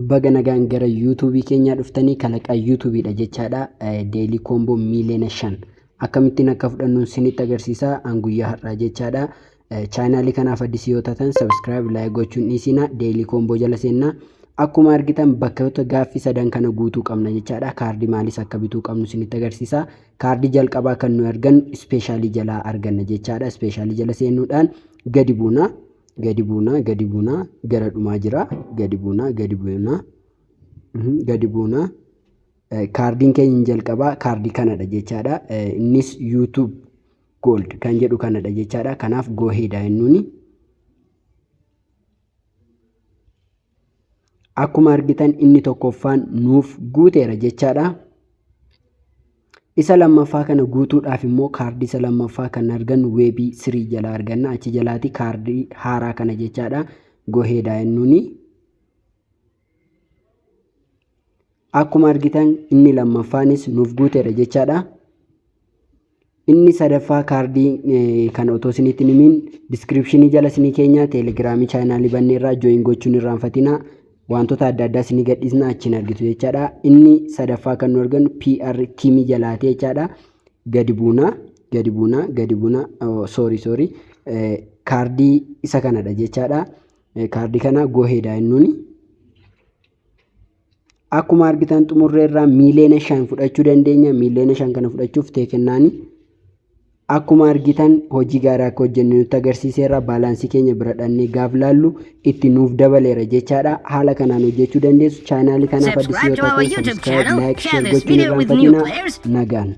Baga nagaan gara YouTube keenyaa dhuftanii kalaqaa YouTube dha jechaadha. Daily Combo miliyoona 5 akkamittiin akka fudhannu isinitti agarsiisa an guyyaa har'aa jechaadha. Channel kanaaf addisi yoo taatan subscribe like gochuun dhiisina. Daily Combo jala seenna. Akkuma argitan bakka gaaffii sadan kana guutuu qabna jechaadha. Kaardii maalis akka bituu qabnu isinitti agarsiisa. Kaardii jalqabaa kan nu argan specially jala arganna jechaadha. Specially jala seenuudhaan gadi buuna. Gadi buuna gara dhumaa jira. Gadi buuna kaardiin keenya jalqabaa kaardii kanadha jechaadha. Innis YouTube Gold kan jedhu kanadha jechaadha. Kanaaf go ahead jennuuni. Akkuma argitan inni tokkoffaan nuuf guuteera jechaadha. Isa lammaffaa kana guutuudhaaf immoo kaardii isa lammaffaa kan argannu weebii 3 jala arganna. Achi jalaati kaardii haaraa kana jechaadha. Go ahead jennuuni. Akkuma argitan inni lammaffaanis nuuf guuteera jechaadha. Inni sadaffaa kaardii kana otoo isinitti himin description jala isinii keenya Telegram channel banneerraa join gochuun irraanfatina. Wantoota adda addaa isinii gadhiisna achiin argitu jechaadha. Inni sadaffaa kan nu argannu PR Kimi jalaati jechaadha. Gadi buuna. Sorry. Kaardii isa kanadha jechaadha. Kaardii kana go ahead jennuuni. Akkuma argitan xumurreerraa miliyoona 5 fudhachuu dandeenya. Miliyoona 5 kana fudhachuuf teekennaani. Akkuma argitan hojii gaarii akka hojjennu nutti agarsiiseera. Baalaansii keenya bira dhannee gaaf laallu itti nuuf dabaleera jechaadha. Haala kanaan hojjechuu dandeessu. Chaanaalii kanaaf addisi yoo ta'u subscribe, like, share gochuun irraanfatina. Nagaan.